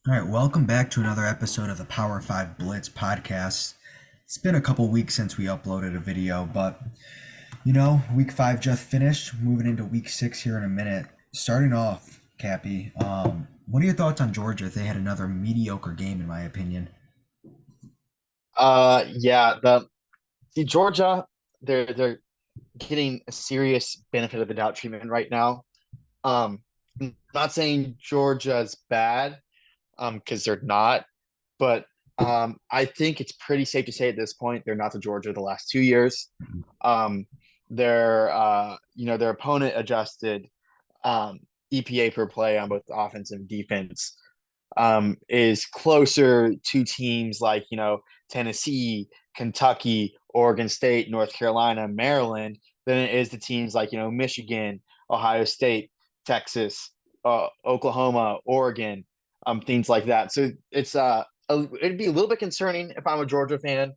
All right, welcome back to another episode of the Power 5 Blitz podcast. It's been a couple weeks since we uploaded a video, but week 5 just finished, moving into week 6 here in a minute. Starting off, Cappy, what are your thoughts on Georgia? They had another mediocre game, in my opinion. Yeah, Georgia, they're getting a serious benefit of the doubt treatment right now. Not saying Georgia's bad, because they're not, but I think it's pretty safe to say at this point they're not the Georgia of the last 2 years. Um, their opponent adjusted EPA per play on both offense and defense is closer to teams like, Tennessee, Kentucky, Oregon State, North Carolina, Maryland than it is to teams like, Michigan, Ohio State, Texas, Oklahoma, Oregon, things like that. So it'd be a little bit concerning if I'm a Georgia fan.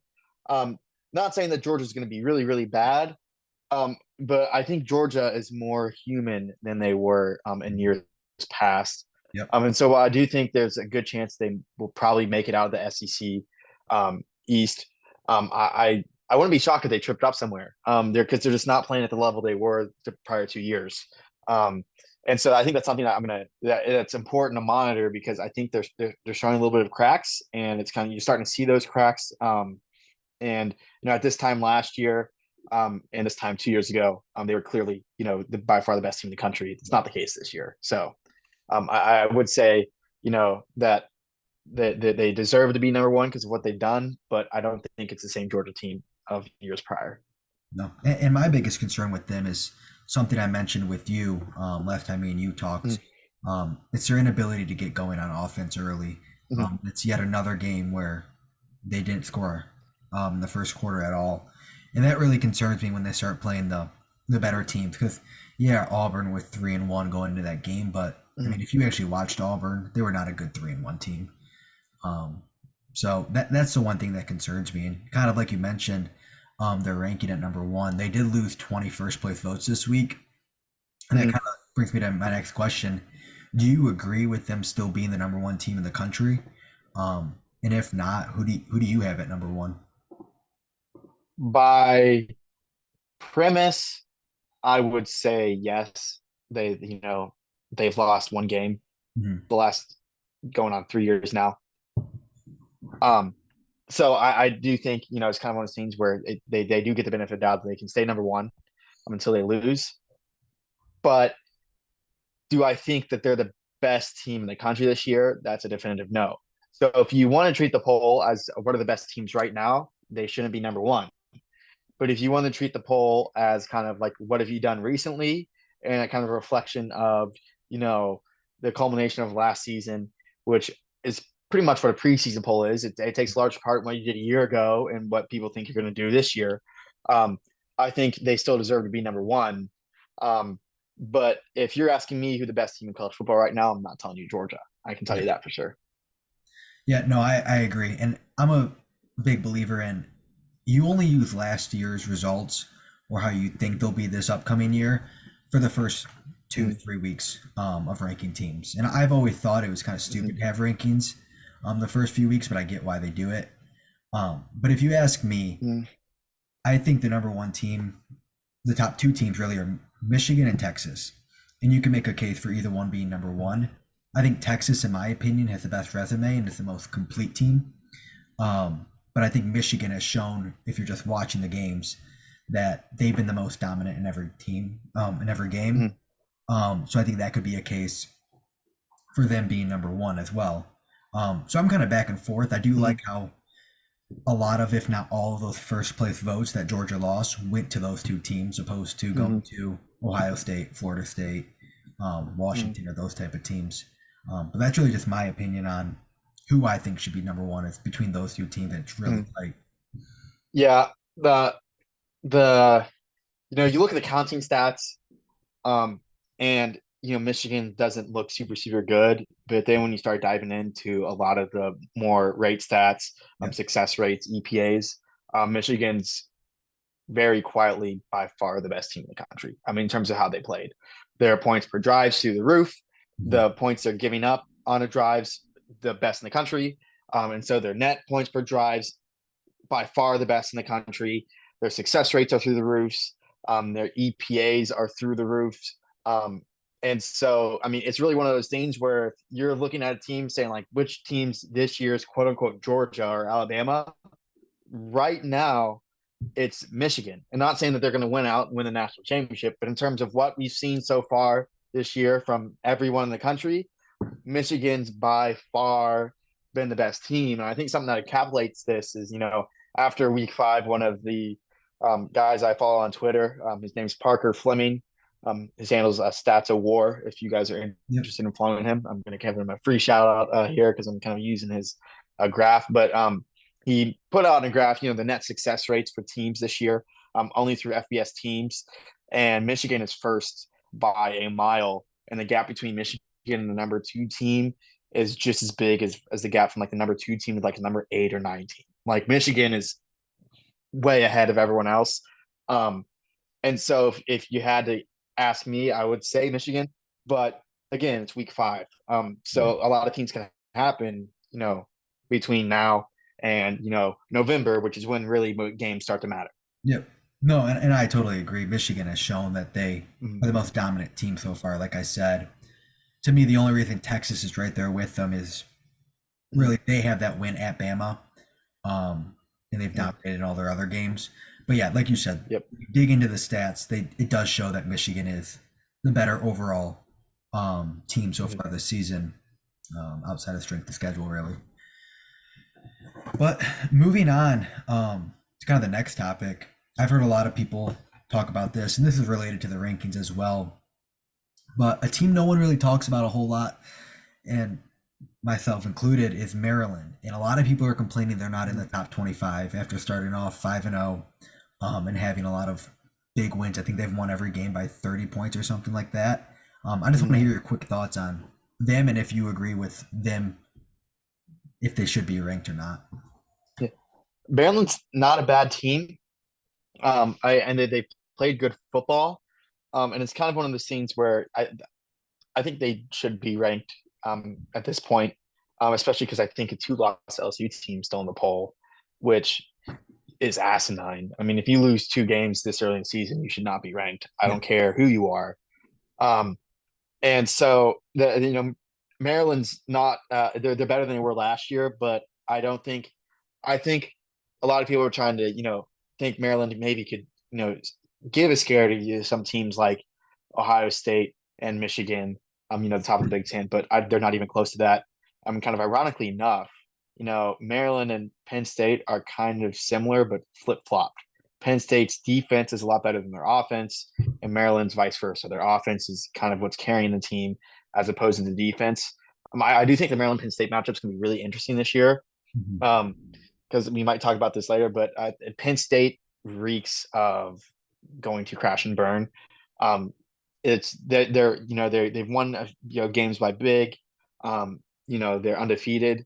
Um, Not saying that Georgia's going to be really, really bad, but I think Georgia is more human than they were in years past. Yep. And so I do think there's a good chance they will probably make it out of the SEC East. I wouldn't be shocked if they tripped up somewhere because they're just not playing at the level they were the prior 2 years. And so I think that's something that's important to monitor because I think they're showing a little bit of cracks, and it's kind of you're starting to see those cracks. And at this time last year, and this time 2 years ago, they were clearly by far the best team in the country. It's not the case this year. So I would say that they deserve to be number one because of what they've done, but I don't think it's the same Georgia team of years prior. No. And my biggest concern with them is something I mentioned with you last time me and you talked. It's their inability to get going on offense early. Mm-hmm. It's yet another game where they didn't score in the first quarter at all. And that really concerns me when they start playing the better teams. Because, yeah, Auburn with 3-1 going into that game. But, I Mm-hmm. mean, if you actually watched Auburn, they were not a good 3-1 team. So that's the one thing that concerns me. And kind of like you mentioned, they're ranking at number one. They did lose 20 first place votes this week. And that kind of brings me to my next question. Do you agree with them still being the number one team in the country? And if not, who do you have at number one? By premise, I would say yes. They've lost one game Mhm. the last going on 3 years now. Um, so I do think it's kind of one of those things where they do get the benefit of the doubt that they can stay number one until they lose. But do I think that they're the best team in the country this year? That's a definitive no. So if you want to treat the poll as what are the best teams right now, they shouldn't be number one. But if you want to treat the poll as kind of like what have you done recently and a kind of a reflection of, you know, the culmination of last season, which is pretty much what a preseason poll is. It takes large part what you did a year ago and what people think you're going to do this year. Um, I think they still deserve to be number one. Um, but if you're asking me who the best team in college football right now, I'm not telling you Georgia. I can tell Yeah. you that for sure. Yeah, no, I agree. And I'm a big believer in you only use last year's results or how you think they'll be this upcoming year for the first two, Mm-hmm. 3 weeks of ranking teams. And I've always thought it was kind of Mm-hmm. stupid to have rankings the first few weeks, but I get why they do it. But if you ask me, I think the number one team, the top two teams really are Michigan and Texas. And you can make a case for either one being number one. I think Texas, in my opinion, has the best resume and is the most complete team. But I think Michigan has shown, if you're just watching the games, that they've been the most dominant in every team, in every game. Mm-hmm. So I think that could be a case for them being number one as well. So I'm kind of back and forth. I do Mm-hmm. like how a lot of, if not all of those first place votes that Georgia lost went to those two teams, opposed to Mm-hmm. going to Ohio State, Florida State, Mm-hmm. Washington, or those type of teams. But that's really just my opinion on who I think should be number one. It's between those two teams. It's really Mm-hmm. tight. Yeah, the you look at the counting stats, um, and Michigan doesn't look super super good, but then when you start diving into a lot of the more rate stats, Yep. success rates, EPAs, Michigan's very quietly by far the best team in the country. I mean, in terms of how they played, their points per drives through the roof, Mhm. the points they're giving up on a drives the best in the country. And so their net points per drives by far the best in the country. Their success rates are through the roofs. Their EPAs are through the roofs. And so, I mean, it's really one of those things where you're looking at a team saying, like, which teams this year's quote unquote Georgia or Alabama. Right now, it's Michigan. And not saying that they're going to win out and win the national championship, but in terms of what we've seen so far this year from everyone in the country, Michigan's by far been the best team. And I think something that encapsulates this is, after week 5, one of the guys I follow on Twitter, his name's Parker Fleming. His handle's Stats of War. If you guys are interested in following him, I'm going to give him a free shout out here because I'm kind of using his graph. But he put out a graph, the net success rates for teams this year, only through FBS teams. And Michigan is first by a mile. And the gap between Michigan and the number 2 team is just as big as the gap from like the number 2 team to like the number 8 or 9 team. Like Michigan is way ahead of everyone else. And so if you had to ask me, I would say Michigan. But again, it's week 5. So a lot of things can happen, between now and, November, which is when really games start to matter. Yep. No, and I totally agree. Michigan has shown that they are the most dominant team so far. Like I said, to me, the only reason Texas is right there with them is really they have that win at Bama, and they've dominated all their other games. But yeah, like you said, dig into the stats. It does show that Michigan is the better overall team so far this season, outside of strength of schedule, really. But moving on to kind of the next topic, I've heard a lot of people talk about this, and this is related to the rankings as well. But a team no one really talks about a whole lot, and myself included, is Maryland. And a lot of people are complaining they're not in the top 25 after starting off 5-0 and having a lot of big wins. I think they've won every game by 30 points or something like that. I just want to hear your quick thoughts on them and if you agree with them, if they should be ranked or not. Yeah. Maryland's not a bad team. They played good football. And it's kind of one of those things where I think they should be ranked at this point, especially because I think a 2-loss LSU team still in the poll, which is asinine. I mean, if you lose 2 games this early in the season, you should not be ranked. I don't care who you are. And so Maryland's not they're better than they were last year, but I think a lot of people are trying to think Maryland maybe could give a scare to some teams like Ohio State and Michigan, the top of the Big Ten, but they're not even close to that. Kind of ironically enough, Maryland and Penn State are kind of similar, but flip-flopped. Penn State's defense is a lot better than their offense, and Maryland's vice versa. Their offense is kind of what's carrying the team as opposed to the defense. I do think the Maryland-Penn State matchup is going to be really interesting this year, because we might talk about this later, but Penn State reeks of going to crash and burn. It's they've won games by big. They're undefeated,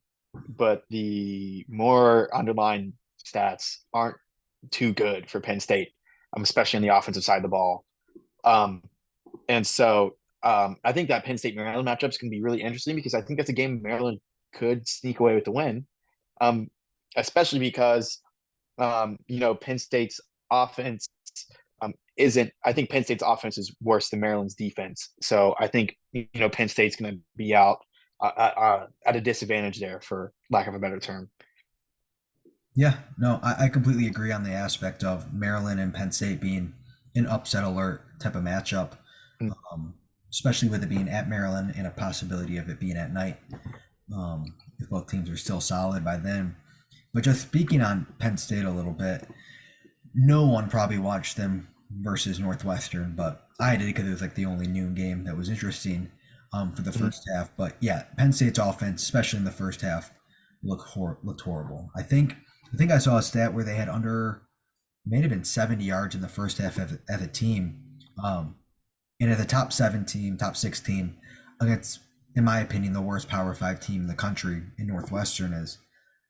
but the more underlying stats aren't too good for Penn State, especially on the offensive side of the ball. And so I think that Penn State Maryland matchup is going to be really interesting because I think that's a game Maryland could sneak away with the win, especially because Penn State's offense isn't. I think Penn State's offense is worse than Maryland's defense. So I think Penn State's going to be out at a disadvantage there, for lack of a better term. Yeah, no, I completely agree on the aspect of Maryland and Penn State being an upset alert type of matchup, especially with it being at Maryland and a possibility of it being at night, if both teams are still solid by then. But just speaking on Penn State a little bit, no one probably watched them versus Northwestern, but I did because it was like the only noon game that was interesting for the first half. But yeah, Penn State's offense, especially in the first half, looked horrible. I think I saw a stat where they had may have been 70 yards in the first half as a team. And as a top 6 team against, in my opinion, the worst Power 5 team in the country in Northwestern, is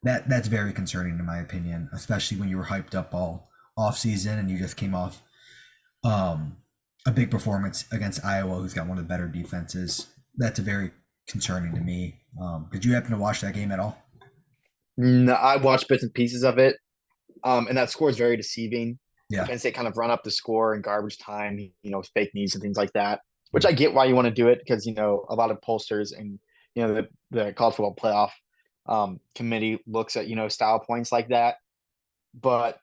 that's very concerning in my opinion, especially when you were hyped up all off season and you just came off a big performance against Iowa, who's got one of the better defenses. That's a very concerning to me. Did you happen to watch that game at all? No, I watched bits and pieces of it. And that score is very deceiving. Yeah. Penn State kind of run up the score in garbage time, with fake news and things like that, which I get why you want to do it because, a lot of pollsters and, the college football playoff committee looks at, style points like that. But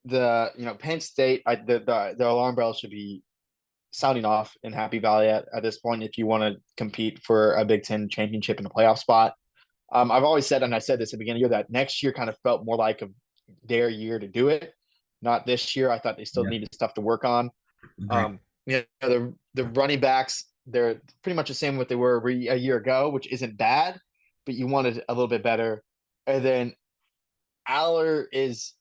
Penn State, the alarm bell should be sounding off in Happy Valley at this point if you want to compete for a Big Ten championship in a playoff spot. I've always said, and I said this at the beginning of the year, that next year kind of felt more like their year to do it. Not this year. I thought they still Yeah. needed stuff to work on. Great. The running backs, they're pretty much the same what they were a year ago, which isn't bad, but you wanted a little bit better. And then Aller is,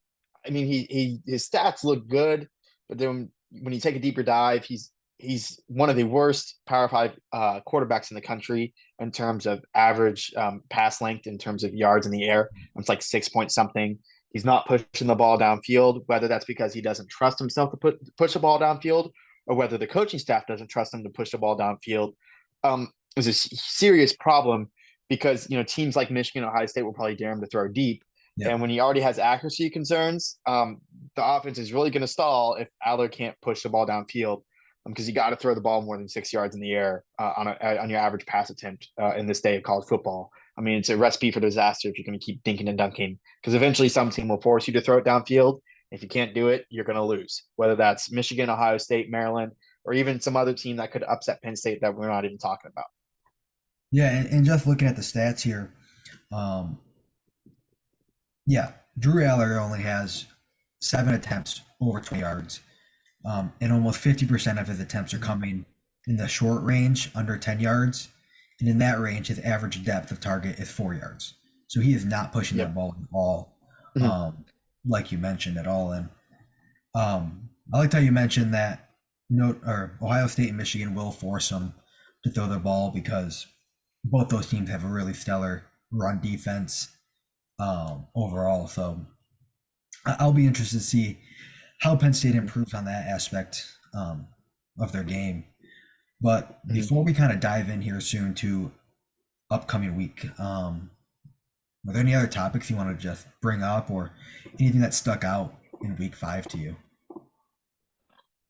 I mean, his stats look good, but then when you take a deeper dive, he's one of the worst Power Five quarterbacks in the country in terms of average pass length, in terms of yards in the air. It's like 6 point something. He's not pushing the ball downfield, whether that's because he doesn't trust himself to push the ball downfield, or whether the coaching staff doesn't trust him to push the ball downfield. Is a serious problem because teams like Michigan, Ohio State will probably dare him to throw deep. Yeah. And when he already has accuracy concerns, the offense is really going to stall if Aller can't push the ball downfield, because you got to throw the ball more than 6 yards in the air on your average pass attempt in this day of college football. I mean, it's a recipe for disaster if you're going to keep dinking and dunking, because eventually some team will force you to throw it downfield. If you can't do it, you're going to lose, whether that's Michigan, Ohio State, Maryland, or even some other team that could upset Penn State that we're not even talking about. Yeah, and just looking at the stats here, yeah, Drew Aller only has 7 attempts over 20 yards, and almost 50% of his attempts are coming in the short range, under 10 yards, and in that range, his average depth of target is 4 yards. So he is not pushing that ball at all, Mhm. like you mentioned at all. And I liked how you mentioned that Ohio State and Michigan will force them to throw the ball because both those teams have a really stellar run defense overall. So I'll be interested to see how Penn State improves on that aspect of their game. But Mhm. before we kind of dive in here soon to upcoming week, are there any other topics you want to just bring up or anything that stuck out in week 5 to you?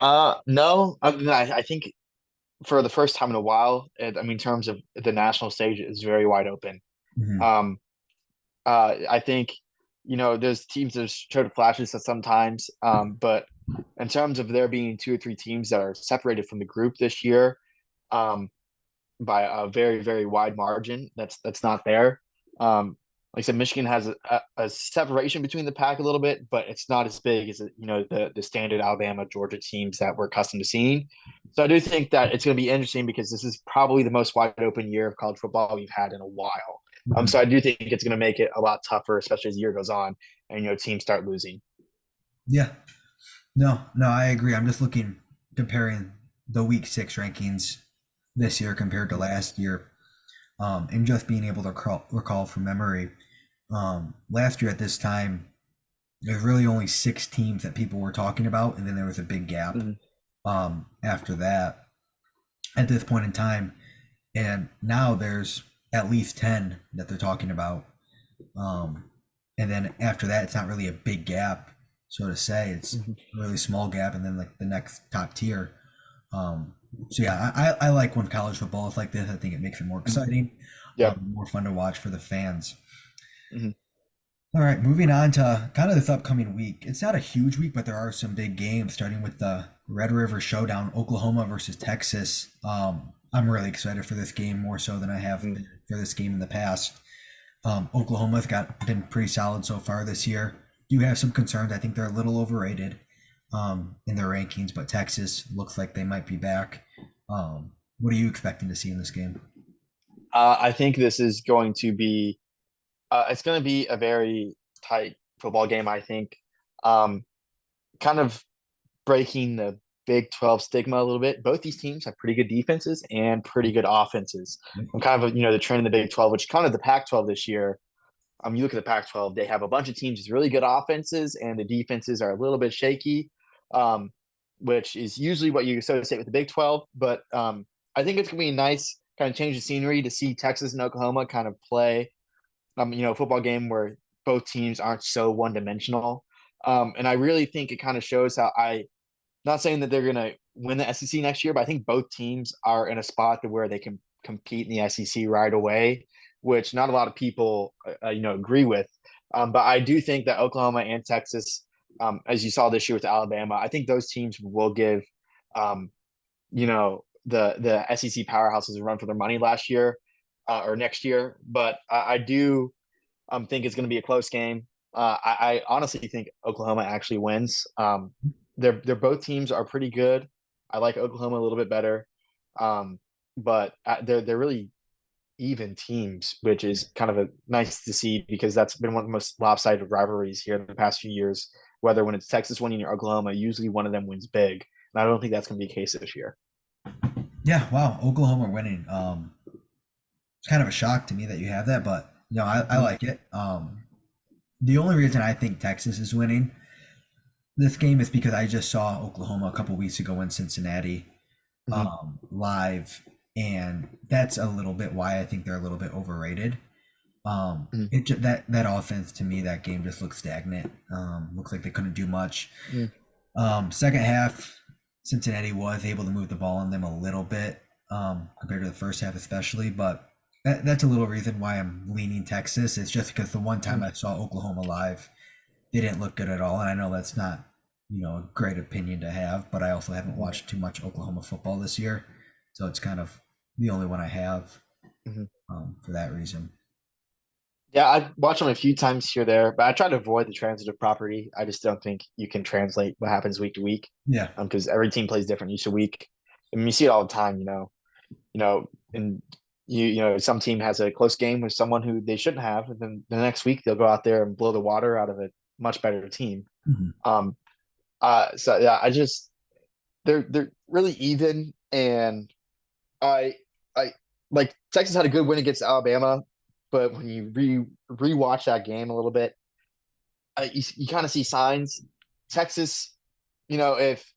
No, I think for the first time in a while, in terms of the national stage, is very wide open. Mhm. Um, I think, there's teams that showed flashes at sometimes, but in terms of there being 2 or 3 teams that are separated from the group this year, um, by a very, very wide margin, that's not there. Like I said, Michigan has a separation between the pack a little bit, but it's not as big as the standard Alabama, Georgia teams that we're accustomed to seeing. So I do think that it's going to be interesting because this is probably the most wide open year of college football we've had in a while. So Mhm. I do think it's going to make it a lot tougher, especially as the year goes on and teams start losing. Yeah. No, I agree. I'm just looking, comparing the week 6 rankings this year compared to last year, and just being able to recall from memory. Last year at this time, there's really only 6 teams that people were talking about, and then there was a big gap Mhm. after that at this point in time. And now there's at least 10 that they're talking about. Um, and then after that, it's not really a big gap, so to say. It's Mhm. a really small gap, and then like the next top tier. So yeah, I like when college football is like this. I think it makes it more Mhm. exciting, Yep. more fun to watch for the fans. Mhm. All right, moving on to kind of this upcoming week. It's not a huge week, but there are some big games, starting with the Red River Showdown, Oklahoma versus Texas. I'm really excited for this game, more so than I have Mhm. been for this game in the past. Oklahoma's been pretty solid so far this year. Do have some concerns. I think they're a little overrated in their rankings, but Texas looks like they might be back. What are you expecting to see in this game? I think this is going to be it's going to be a very tight football game, I think. Um, Kind of breaking the Big 12 stigma a little bit. Both these teams have pretty good defenses and pretty good offenses. I'm kind of, the trend in the Big 12, which kind of the Pac 12 this year. You look at the Pac 12, they have a bunch of teams with really good offenses, and the defenses are a little bit shaky, which is usually what you associate with the Big 12. But I think it's going to be nice kind of change the scenery to see Texas and Oklahoma kind of play, football game where both teams aren't so one dimensional. And I really think it kind of shows how not saying that they're going to win the SEC next year, but I think both teams are in a spot to where they can compete in the SEC right away, which not a lot of people, agree with. But I do think that Oklahoma and Texas, as you saw this year with Alabama, I think those teams will give, the SEC powerhouses a run for their money last year or next year. But I do think it's going to be a close game. I honestly think Oklahoma actually wins. They're both teams are pretty good. I like Oklahoma a little bit better, but they're really even teams, which is kind of nice to see because that's been one of the most lopsided rivalries here in the past few years. Whether when it's Texas winning or Oklahoma, usually one of them wins big, and I don't think that's going to be the case this year. Yeah, wow, Oklahoma winning. It's kind of a shock to me that you have that, but I like it. The only reason I think Texas is winning this game is because I just saw Oklahoma a couple weeks ago in Cincinnati live, and that's a little bit why I think they're a little bit overrated. That offense to me, that game just looks stagnant. Looks like they couldn't do much. Second half, Cincinnati was able to move the ball on them a little bit compared to the first half, especially. But that's a little reason why I'm leaning Texas. It's just because the one time I saw Oklahoma live, they didn't look good at all. And I know that's not, a great opinion to have, but I also haven't watched too much Oklahoma football this year. So it's kind of the only one I have for that reason. Yeah, I've watched them a few times here there, but I try to avoid the transitive property. I just don't think you can translate what happens week to week. Yeah. Because every team plays different each week. I mean, you see it all the time, and some team has a close game with someone who they shouldn't have, and then the next week they'll go out there and blow the water out of a much better team. So yeah, they're really even, and I like Texas had a good win against Alabama, but when you rewatch that game a little bit, you kind of see signs. Texas, if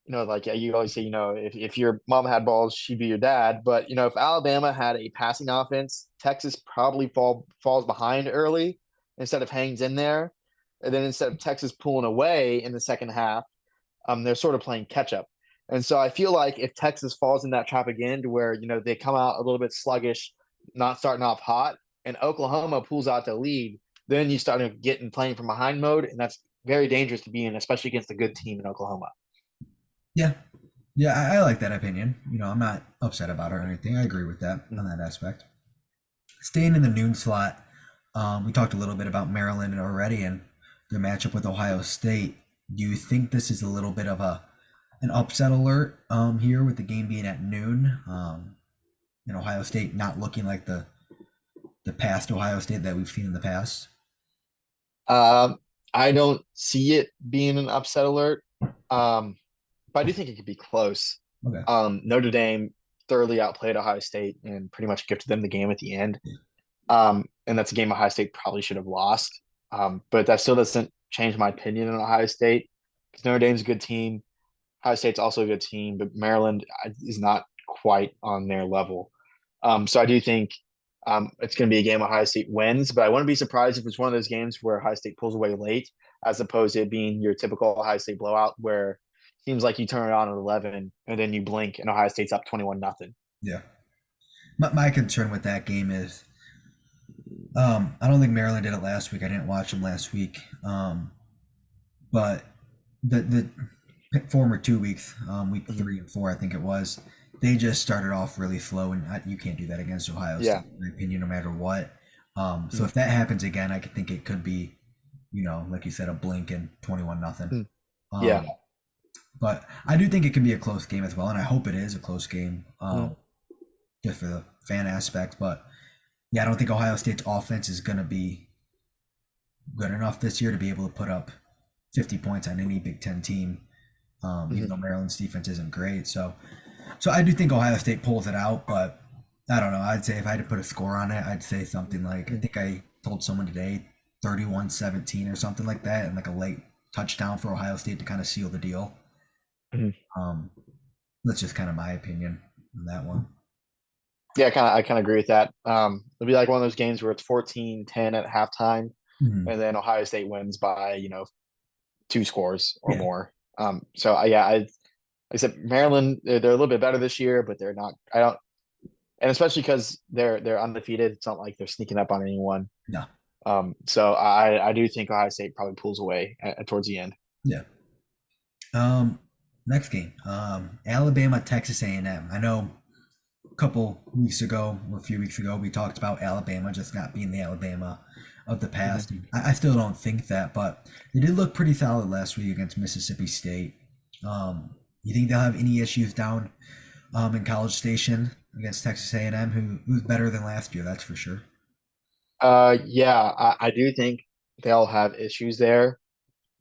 like you always say, if your mom had balls, she'd be your dad. But if Alabama had a passing offense, Texas probably falls behind early instead of hangs in there, and then instead of Texas pulling away in the second half, they're sort of playing catch up. And so I feel like if Texas falls in that trap again, to where they come out a little bit sluggish, not starting off hot, and Oklahoma pulls out the lead, then you start to get in playing from behind mode, and that's very dangerous to be in, especially against a good team in Oklahoma. Yeah. Yeah, I like that opinion. I'm not upset about it or anything. I agree with that on that aspect. Staying in the noon slot, we talked a little bit about Maryland already and their matchup with Ohio State. Do you think this is a little bit of an upset alert here with the game being at noon? And Ohio State not looking like the past Ohio State that we've seen in the past? I don't see it being an upset alert. But I do think it could be close. Okay. Notre Dame thoroughly outplayed Ohio State and pretty much gifted them the game at the end. And that's a game Ohio State probably should have lost. But that still doesn't change my opinion on Ohio State, because Notre Dame's a good team. Ohio State's also a good team, but Maryland is not quite on their level. So I do think it's going to be a game Ohio State wins, but I wouldn't be surprised if it's one of those games where Ohio State pulls away late, as opposed to it being your typical Ohio State blowout where seems like you turn it on at 11 and then you blink and Ohio State's up 21-0. Yeah. My concern with that game is I don't think Maryland did it last week. I didn't watch them last week. But the former 2 weeks, week 3 and 4, I think it was, they just started off really slow, and you can't do that against Ohio State, in my opinion, no matter what. So if that happens again, I could think it could be, like you said, a blink and 21-0. Yeah. But I do think it can be a close game as well, and I hope it is a close game, just for the fan aspect. But yeah, I don't think Ohio State's offense is going to be good enough this year to be able to put up 50 points on any Big Ten team, even though Maryland's defense isn't great. So I do think Ohio State pulls it out, but I don't know. I'd say if I had to put a score on it, I'd say something like, I think I told someone today, 31-17 or something like that, and like a late touchdown for Ohio State to kind of seal the deal. That's just kind of my opinion on that one. Yeah, I kind of agree with that. It'll be like one of those games where it's 14-10 at halftime, Mhm. and then Ohio State wins by, two scores or Yeah. more. So yeah, like I said, Maryland, they're a little bit better this year, but they're not. I don't, and especially because they're undefeated. It's not like they're sneaking up on anyone. No. So I do think Ohio State probably pulls away towards the end. Yeah. Next game. Alabama, Texas A&M. I know a couple weeks ago or a few weeks ago we talked about Alabama just not being the Alabama of the Mhm. past. I still don't think that, but they did look pretty solid last week against Mississippi State. You think they'll have any issues down in College Station against Texas A&M, who's better than last year, that's for sure. Yeah, I do think they'll have issues there.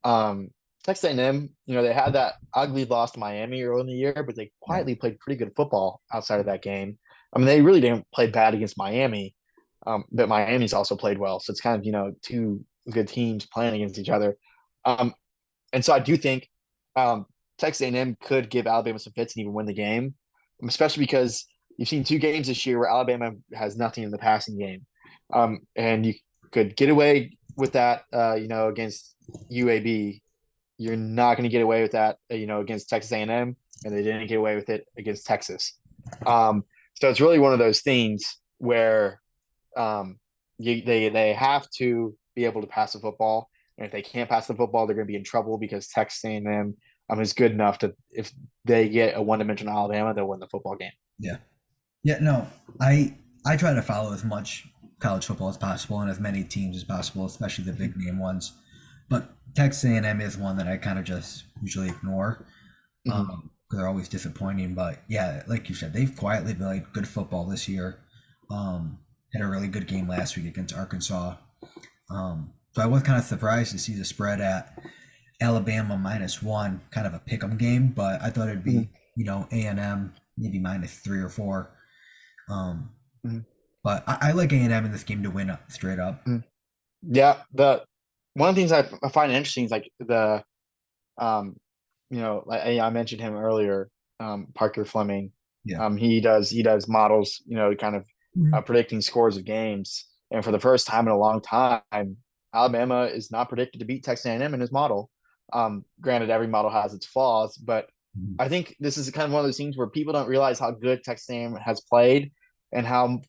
Um, Texas A&M, they had that ugly loss to Miami early in the year, but they Yeah. quietly played pretty good football outside of that game. I mean, they really didn't play bad against Miami, but Miami's also played well. So it's kind of, two good teams playing against each other. Um, and so I do think um, Texas A&M could give Alabama some fits and even win the game, especially because you've seen two games this year where Alabama has nothing in the passing game, and you could get away with that, against UAB. You're not going to get away with that, against Texas A&M, and they didn't get away with it against Texas. Um, so it's really one of those things where um, they have to be able to pass the football, and if they can't pass the football, they're going to be in trouble because Texas A&M is good enough to if they get a one-dimensional Alabama, they'll win the football game. Yeah. Yeah, no, I try to follow as much college football as possible and as many teams as possible, especially the big name ones. But Texas A&M is one that I kind of just usually ignore. Mm-hmm. 'Cause they're always disappointing. But yeah, like you said, they've quietly played good football this year. Had a really good game last week against Arkansas. So I was kind of surprised to see the spread at Alabama -1, kind of a pick 'em game. But I thought it'd Mm-hmm. be A&M maybe -3 or 4. Um, Mm-hmm. but I like A&M in this game to win straight up. Mm-hmm. Yeah, the one of the things I find interesting is like um, like I mentioned him earlier, Parker Fleming. Yeah. He does models, kind of Mhm. predicting scores of games, and for the first time in a long time, Alabama is not predicted to beat Texas A&M in his model. Granted, every model has its flaws, but Mhm. I think this is kind of one of those things where people don't realize how good Texas A&M has played and how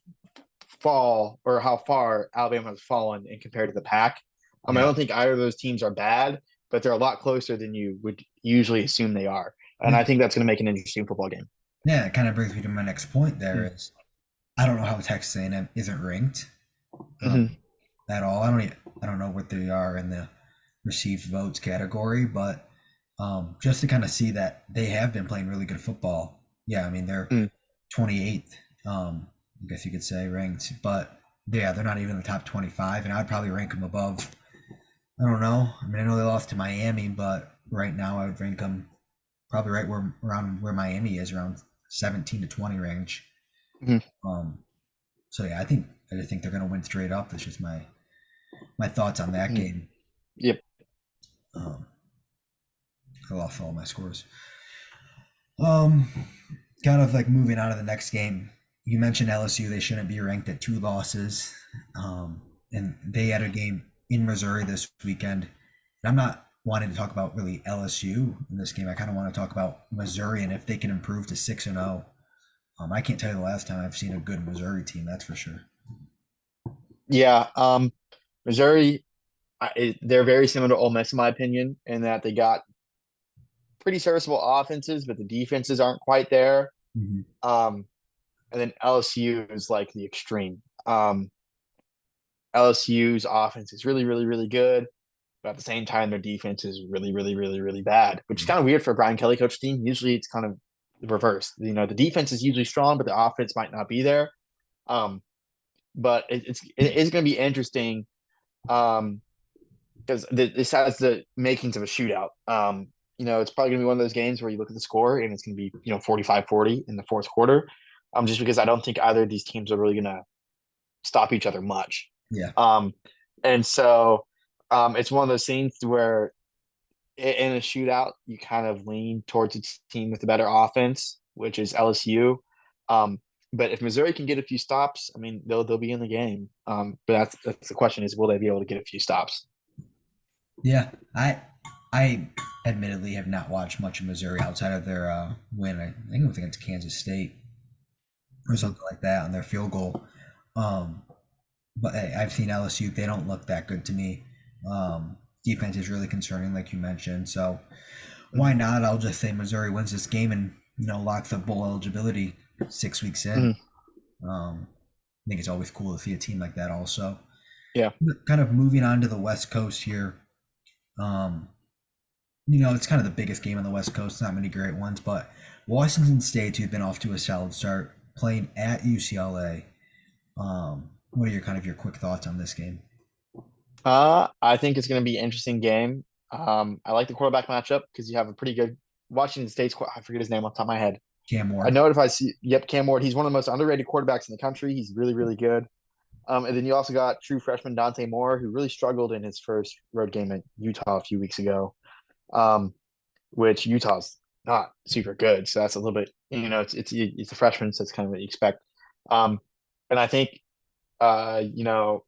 far Alabama has fallen in compared to the pack. I Yeah. don't think either of those teams are bad, but they're a lot closer than you would usually assume they are. And Yeah. I think that's going to make an interesting football game. Yeah. It kind of brings me to my next point. There Mm-hmm. is I don't know how Texas A&M isn't ranked Mm-hmm. at all. I don't know what they are in the received votes category, but just to kind of see that they have been playing really good football. Yeah, I mean they're 28th, I guess you could say ranked, but yeah, they're not even in the top 25, and I'd probably rank them above. I don't know. I mean, I know they lost to Miami, but right now I would rank them probably right where around where Miami is, around 17 to 20 range. Mm-hmm. Um, so yeah, I just think they're going to win straight up. That's just my thoughts on that Mm-hmm. game. Yep. Um, I lost all my scores. Um, Kind of like moving on to the next game. You mentioned LSU; they shouldn't be ranked at 2 losses, and they had a game in Missouri this weekend. And I'm not wanting to talk about really LSU in this game. I kind of want to talk about Missouri and if they can improve to 6-0. I can't tell you the last time I've seen a good Missouri team. That's for sure. Yeah. Missouri, they're very similar to Ole Miss in my opinion, in that they got pretty serviceable offenses, but the defenses aren't quite there. Hmm. Um, and then LSU is like the extreme. LSU's offense is really, really, really good. But at the same time, their defense is really, really, really, really bad, which is kind of weird for a Brian Kelly coach team. Usually it's kind of the reverse. The defense is usually strong, but the offense might not be there. Um, but it is going to be interesting because this has the makings of a shootout. It's probably going to be one of those games where you look at the score and it's going to be, 45-40 in the fourth quarter. Just because I don't think either of these teams are really going to stop each other much. Yeah. Um, and so it's one of those things where in a shootout, you kind of lean towards a team with a better offense, which is LSU. Um, But if Missouri can get a few stops, I mean, they'll be in the game. But that's the question is, will they be able to get a few stops? Yeah, I admittedly have not watched much of Missouri outside of their win. I think it was against Kansas State or Mhm. something like that on their field goal. Um, but hey, I've seen LSU; they don't look that good to me. Defense is really concerning, like you mentioned. So why Mhm. not? I'll just say Missouri wins this game and locks up bowl eligibility 6 weeks in. Mhm. I think it's always cool to see a team like that. Also, Yeah. kind of moving on to the West Coast here. Um, it's kind of the biggest game on the West Coast. Not many great ones, but Washington State, who've been off to a solid start, playing at UCLA. What are your quick thoughts on this game? I think it's going to be an interesting game. I like the quarterback matchup because you have a pretty good Washington State's. I forget his name off the top of my head. Cam I Ward. know it if I see. Yep, Cam Ward. He's one of the most underrated quarterbacks in the country. He's really, really good. And then you also got true freshman Dante Moore, who really struggled in his first road game at Utah a few weeks ago. Um, which Utah's not super good, so that's a little bit. It's a freshman, so it's kind of what you expect. Um, and I think you know,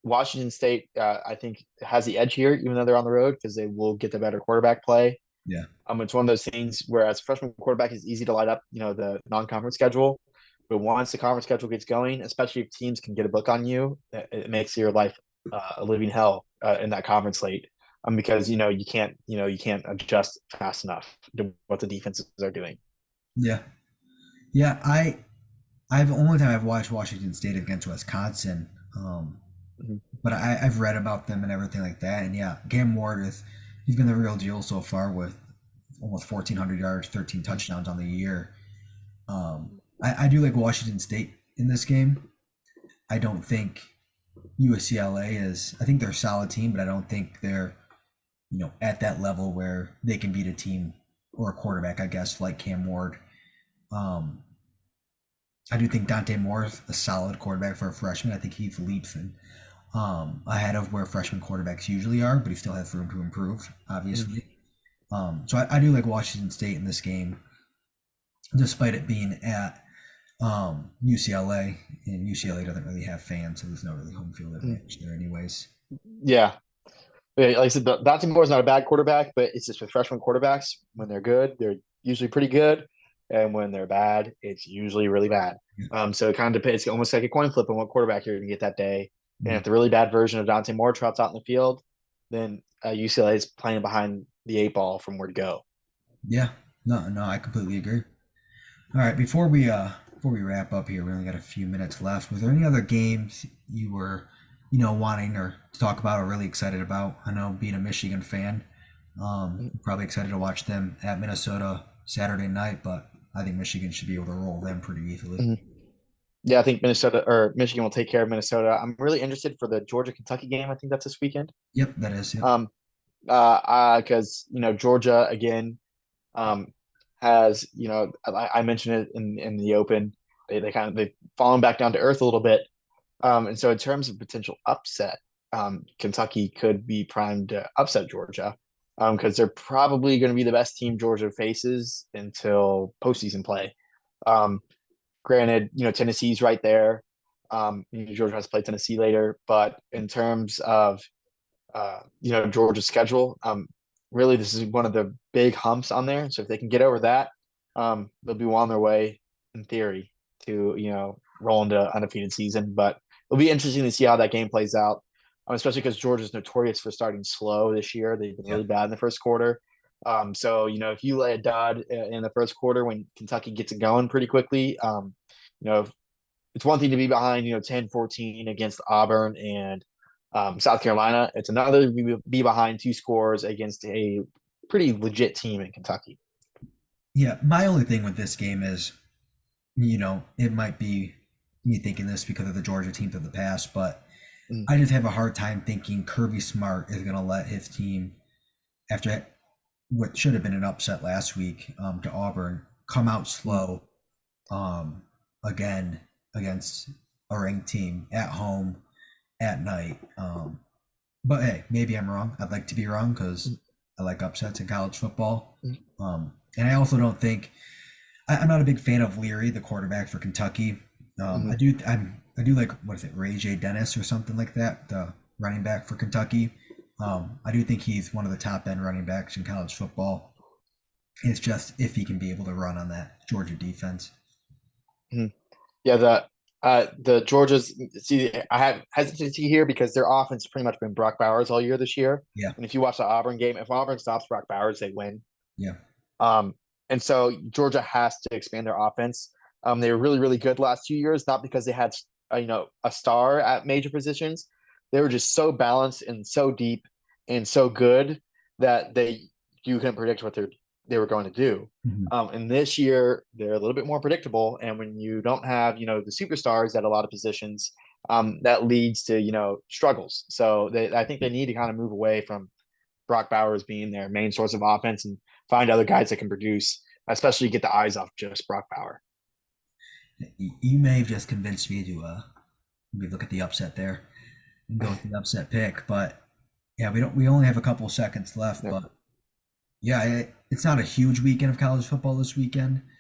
Washington State, I think, has the edge here, even though they're on the road, because they will get the better quarterback play. Yeah, It's one of those things where as a freshman quarterback, it's easy to light up, the non-conference schedule. But once the conference schedule gets going, especially if teams can get a book on you, it makes your life a living hell in that conference late. Because you can't adjust fast enough to what the defenses are doing. yeah, yeah. I've only time I've watched Washington State against Wisconsin, Mhm. but I've read about them and everything like that. And yeah, Cam Ward is he's been the real deal so far with almost 1,400 yards, 13 touchdowns on the year. I do like Washington State in this game. I don't think UCLA is. I think they're a solid team, but I don't think they're at that level where they can beat a team or a quarterback, I guess, like Cam Ward. Um, I do think Dante Moore is a solid quarterback for a freshman. I think he's leaps and ahead of where freshman quarterbacks usually are, but he still has room to improve, Mhm. obviously. So I do like Washington State in this game, despite it being at UCLA, and UCLA doesn't really have fans, so there's no really home field Mhm. advantage there, anyways. Yeah, like I said, Dante Moore is not a bad quarterback, but it's just with freshman quarterbacks. When they're good, they're usually pretty good, and when they're bad, it's usually really bad. Yeah. So it kind of depends. It's almost like a coin flip on what quarterback you're going to get that day. And Mm. if the really bad version of Dante Moore trots out in the field, then UCLA is playing behind the eight ball from where to go. Yeah, no, I completely agree. All right, before we wrap up here, we only got a few minutes left. Was there any other games you were, wanting or to talk about or really excited about? I know being a Michigan fan, probably excited to watch them at Minnesota Saturday night, but I think Michigan should be able to roll them pretty easily. Mhm. Yeah, I think Minnesota or Michigan will take care of Minnesota. I'm really interested for the Georgia Kentucky game. I think that's this weekend. Yep, that is. Yep. Um, because Georgia again um, has I mentioned it in the open. They've fallen back down to earth a little bit, and so in terms of potential upset, Kentucky could be primed to upset Georgia because they're probably going to be the best team Georgia faces until postseason play. Um, Granted, Tennessee's right there. Georgia has to play Tennessee later, but in terms of Georgia's schedule. Really, this is one of the big humps on there. So if they can get over that, they'll be well on their way, in theory, to roll into undefeated season. But it'll be interesting to see how that game plays out, especially because Georgia's notorious for starting slow this year. They've been Yep. really bad in the first quarter. So if you lay a dud in the first quarter when Kentucky gets it going pretty quickly, it's one thing to be behind, 10-14 against Auburn and South Carolina. It's another to be behind two scores against a pretty legit team in Kentucky. Yeah. My only thing with this game is, it might be me thinking this because of the Georgia teams of the past, but Mm. I just have a hard time thinking Kirby Smart is going to let his team, after what should have been an upset last week to Auburn, come out Mm. slow um, again against a ranked team at home at night. But hey, maybe I'm wrong. I'd like to be wrong because Mm. I like upsets in college football. Mm. And I also don't think I'm not a big fan of Leary, the quarterback for Kentucky. Mhm. I do like, what is it, Ray J Dennis or something like that, the running back for Kentucky. I do think he's one of the top end running backs in college football. It's just if he can be able to run on that Georgia defense. Mhm. Yeah, the Georgia's see, I have hesitancy here because their offense has pretty much been Brock Bowers all year this year. Yeah, And if you watch the Auburn game, if Auburn stops Brock Bowers, they win. yeah. Um, and so Georgia has to expand their offense. They were really, really good last 2 years, not because they had a star at major positions. They were just so balanced and so deep and so good that you couldn't predict what they were going to do. Mhm. And this year they're a little bit more predictable. And when you don't have the superstars at a lot of positions, that leads to struggles. So I think they need to kind of move away from Brock Bowers being their main source of offense and find other guys that can produce, especially get the eyes off just Brock Bauer. You may have just convinced me to maybe look at the upset there and go with the upset pick, but yeah, we only have a couple of seconds left, Yep. but yeah, it's not a huge weekend of college football this weekend.